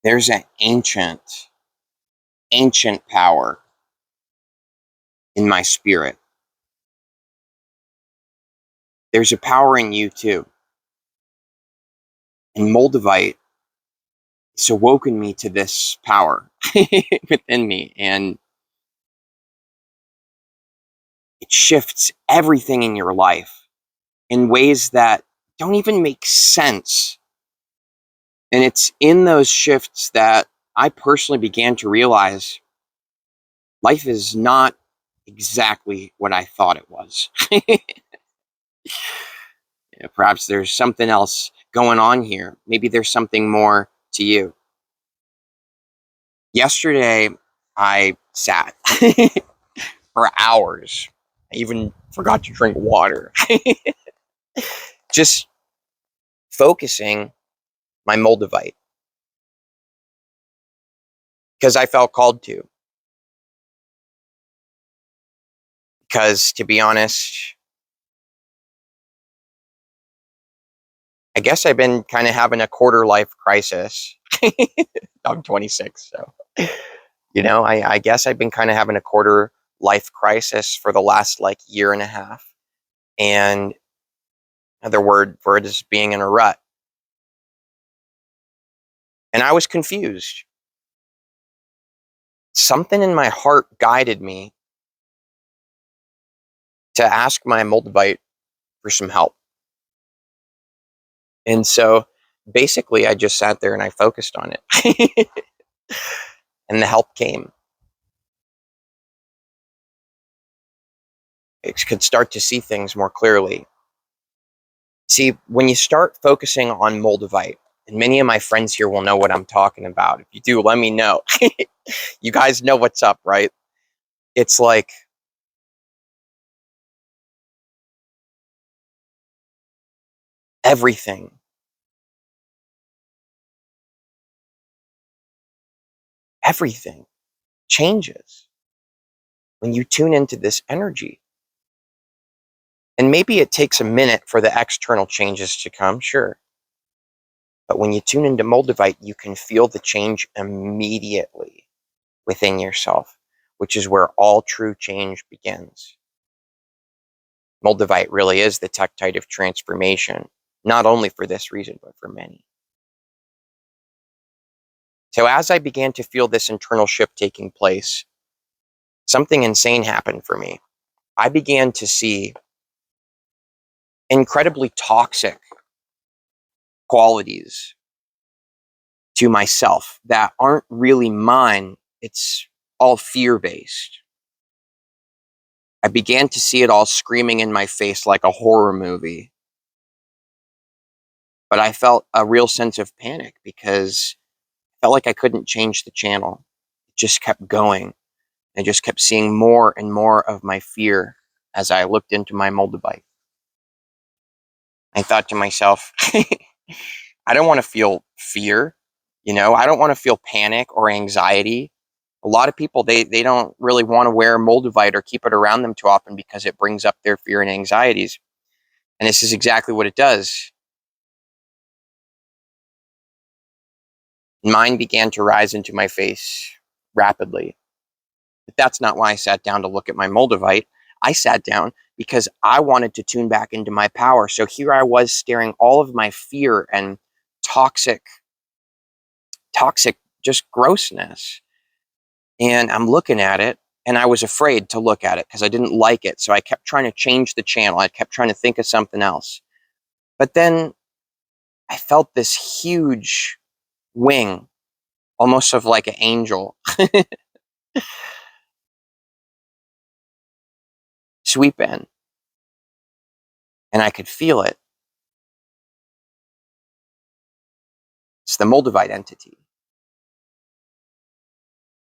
There's an ancient power in my spirit. There's a power in you too. And Moldavite has awoken me to this power within me, and it shifts everything in your life in ways that don't even make sense. And it's in those shifts that I personally began to realize life is not exactly what I thought it was. Perhaps there's something else going on here. Maybe there's something more to you. Yesterday, I sat for hours. I even forgot to drink water. Just focusing my Moldavite. Because I felt called to. Because, to be honest, I guess I've been kind of having a quarter life crisis. I'm 26, so, I guess I've been kind of having a quarter life crisis for the last year and a half. And another word for it is being in a rut. And I was confused. Something in my heart guided me to ask my Moldavite for some help. And so basically I just sat there and I focused on it. And the help came. I could start to see things more clearly. See, when you start focusing on Moldavite, and many of my friends here will know what I'm talking about. If you do, let me know. You guys know what's up, right? It's like everything changes when you tune into this energy. And maybe it takes a minute for the external changes to come, sure. But when you tune into Moldavite, you can feel the change immediately within yourself, which is where all true change begins. Moldavite really is the tektite of transformation, not only for this reason, but for many. So as I began to feel this internal shift taking place, something insane happened for me. I began to see incredibly toxic qualities to myself that aren't really mine. It's all fear-based. I began to see it all screaming in my face like a horror movie. But I felt a real sense of panic because I felt like I couldn't change the channel. It just kept going. I just kept seeing more and more of my fear as I looked into my Moldavite. I thought to myself, I don't want to feel fear. I don't want to feel panic or anxiety. A lot of people, they don't really want to wear Moldavite or keep it around them too often because it brings up their fear and anxieties. And this is exactly what it does. Mine began to rise into my face rapidly. But that's not why I sat down to look at my Moldavite. I sat down because I wanted to tune back into my power. So here I was staring all of my fear and toxic just grossness. And I'm looking at it, and I was afraid to look at it because I didn't like it. So I kept trying to change the channel. I kept trying to think of something else. But then I felt this huge wing, almost of like an angel, sweep in. And I could feel it. It's the Moldavite entity.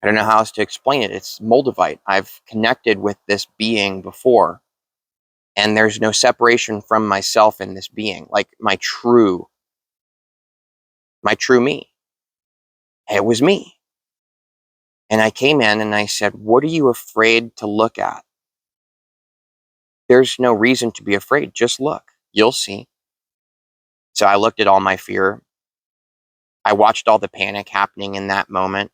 I don't know how else to explain it. It's Moldavite. I've connected with this being before. And there's no separation from myself in this being, like my true me. It was me. And I came in and I said, what are you afraid to look at? There's no reason to be afraid. Just look. You'll see. So I looked at all my fear. I watched all the panic happening in that moment.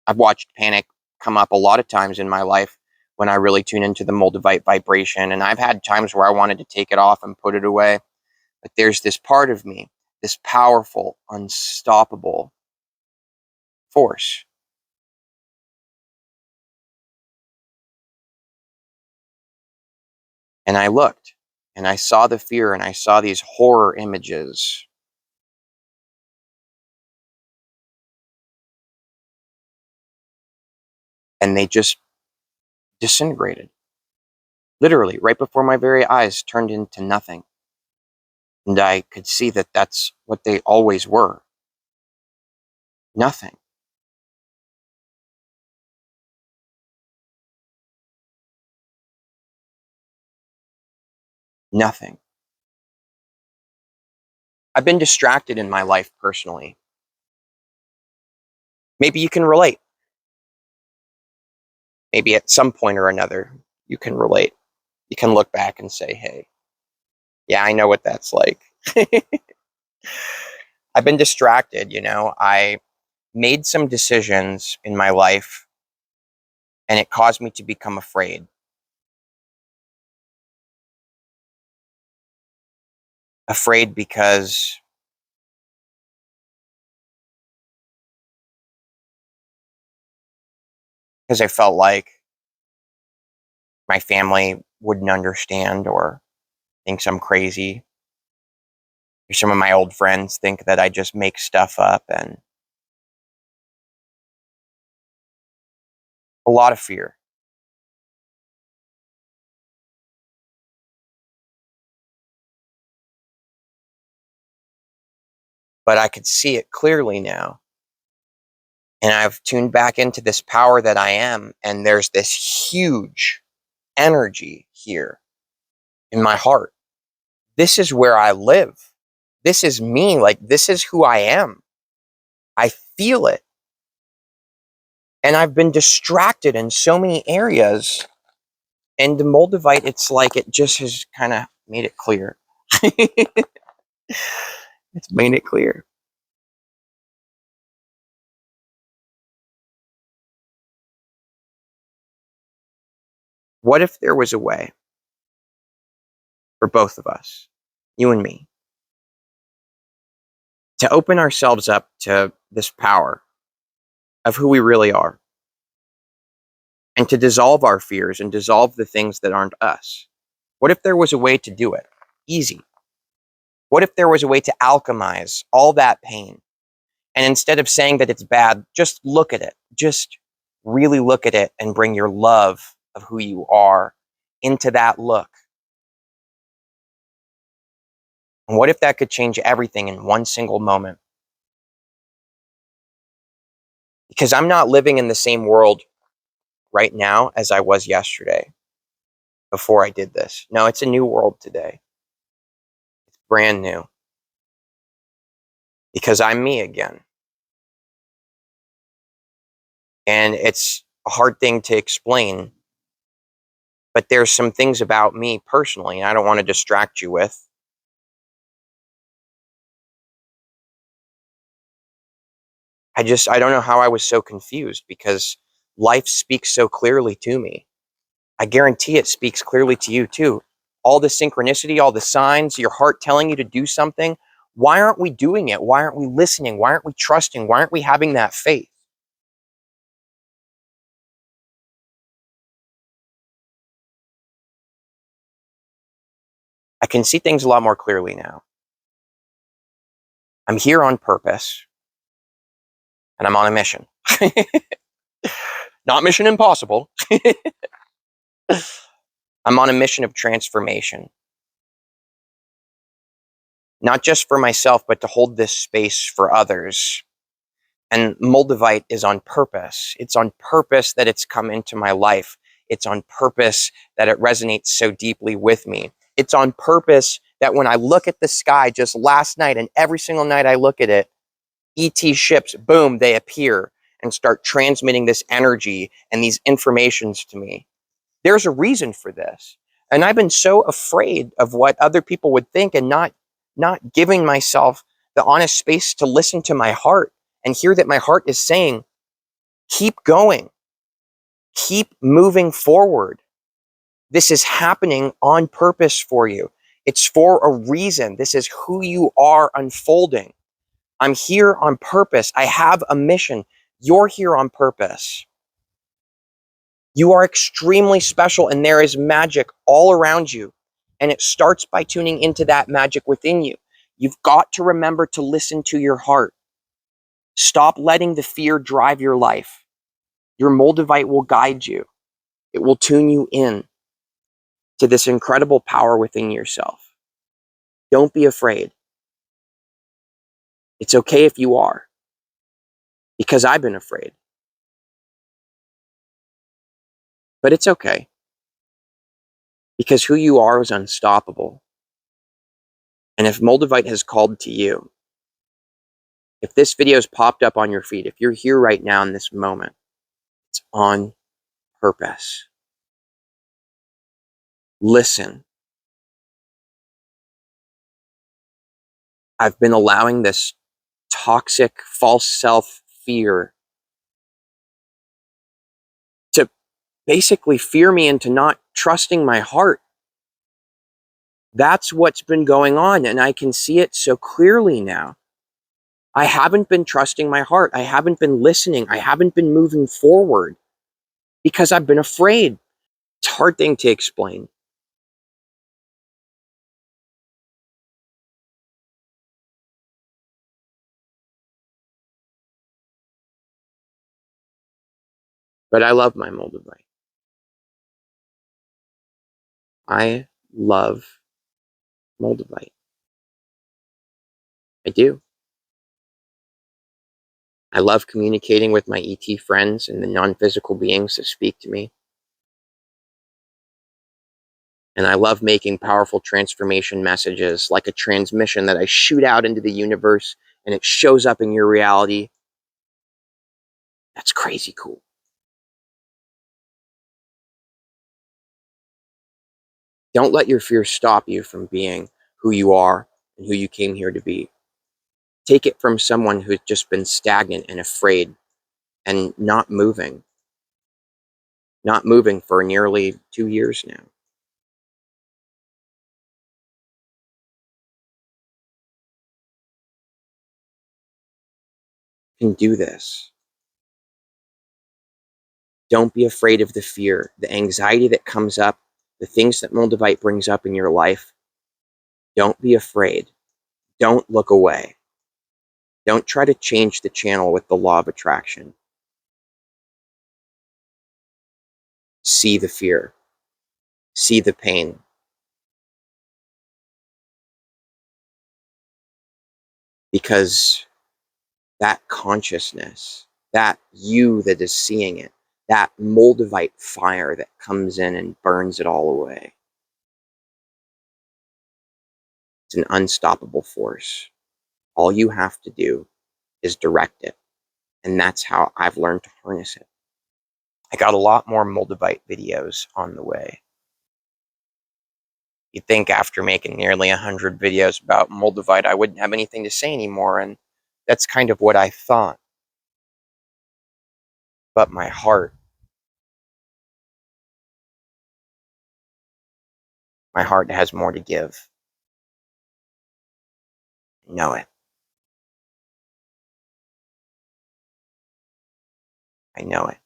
I've watched panic come up a lot of times in my life when I really tune into the Moldavite vibration. And I've had times where I wanted to take it off and put it away. But there's this part of me, this powerful, unstoppable force. And I looked and I saw the fear and I saw these horror images. And they just disintegrated. Literally, right before my very eyes, turned into nothing. And I could see that that's what they always were. Nothing. Nothing. I've been distracted in my life personally. Maybe you can relate. Maybe at some point or another, you can relate. You can look back and say, hey, yeah, I know what that's like. I've been distracted, I made some decisions in my life and it caused me to become afraid. Afraid because I felt like my family wouldn't understand or thinks I'm crazy. Or some of my old friends think that I just make stuff up, and a lot of fear. But I could see it clearly now. And I've tuned back into this power that I am, and there's this huge energy here in my heart. This is where I live. This is me. Like, this is who I am. I feel it. And I've been distracted in so many areas. And the Moldavite, it's like it just has kind of made it clear. It's made it clear. What if there was a way for both of us, you and me, to open ourselves up to this power of who we really are, and to dissolve our fears and dissolve the things that aren't us? What if there was a way to do it? Easy. What if there was a way to alchemize all that pain? And instead of saying that it's bad, just look at it. Just really look at it and bring your love of who you are into that look. And what if that could change everything in one single moment? Because I'm not living in the same world right now as I was yesterday before I did this. No, it's a new world today. It's brand new. Because I'm me again. And it's a hard thing to explain, but there's some things about me personally, and I don't want to distract you with. I don't know how I was so confused, because life speaks so clearly to me. I guarantee it speaks clearly to you too. All the synchronicity, all the signs, your heart telling you to do something. Why aren't we doing it? Why aren't we listening? Why aren't we trusting? Why aren't we having that faith? I can see things a lot more clearly now. I'm here on purpose, and I'm on a mission. Not Mission Impossible. I'm on a mission of transformation. Not just for myself, but to hold this space for others. And Moldavite is on purpose. It's on purpose that it's come into my life. It's on purpose that it resonates so deeply with me. It's on purpose that when I look at the sky just last night, and every single night I look at it, ET ships, boom, they appear and start transmitting this energy and these informations to me. There's a reason for this. And I've been so afraid of what other people would think and not not giving myself the honest space to listen to my heart and hear that my heart is saying, keep going, keep moving forward. This is happening on purpose for you. It's for a reason. This is who you are unfolding. I'm here on purpose. I have a mission. You're here on purpose. You are extremely special, and there is magic all around you. And it starts by tuning into that magic within you. You've got to remember to listen to your heart. Stop letting the fear drive your life. Your Moldavite will guide you. It will tune you in to this incredible power within yourself. Don't be afraid. It's okay if you are, because I've been afraid. But it's okay, because who you are is unstoppable. And if Moldavite has called to you, if this video has popped up on your feed, if you're here right now in this moment, it's on purpose. Listen. I've been allowing this toxic, false self fear to basically fear me into not trusting my heart. That's what's been going on, and I can see it so clearly now. I haven't been trusting my heart. I haven't been listening. I haven't been moving forward because I've been afraid. It's a hard thing to explain. But I love my Moldavite. I love Moldavite. I do. I love communicating with my ET friends and the non-physical beings that speak to me. And I love making powerful transformation messages like a transmission that I shoot out into the universe and it shows up in your reality. That's crazy cool. Don't let your fear stop you from being who you are and who you came here to be. Take it from someone who's just been stagnant and afraid and not moving for nearly 2 years now. You can do this. Don't be afraid of the fear, the anxiety that comes up, the things that Moldavite brings up in your life. Don't be afraid. Don't look away. Don't try to change the channel with the law of attraction. See the fear. See the pain. Because that consciousness, that you that is seeing it, that Moldavite fire that comes in and burns it all away. It's an unstoppable force. All you have to do is direct it. And that's how I've learned to harness it. I got a lot more Moldavite videos on the way. You'd think after making nearly 100 videos about Moldavite, I wouldn't have anything to say anymore, and that's kind of what I thought. But my heart has more to give. I know it. I know it.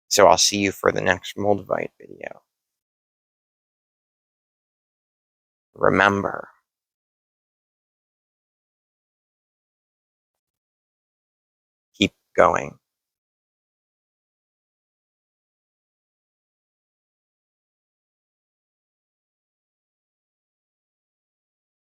So I'll see you for the next Moldavite video. Remember, keep going.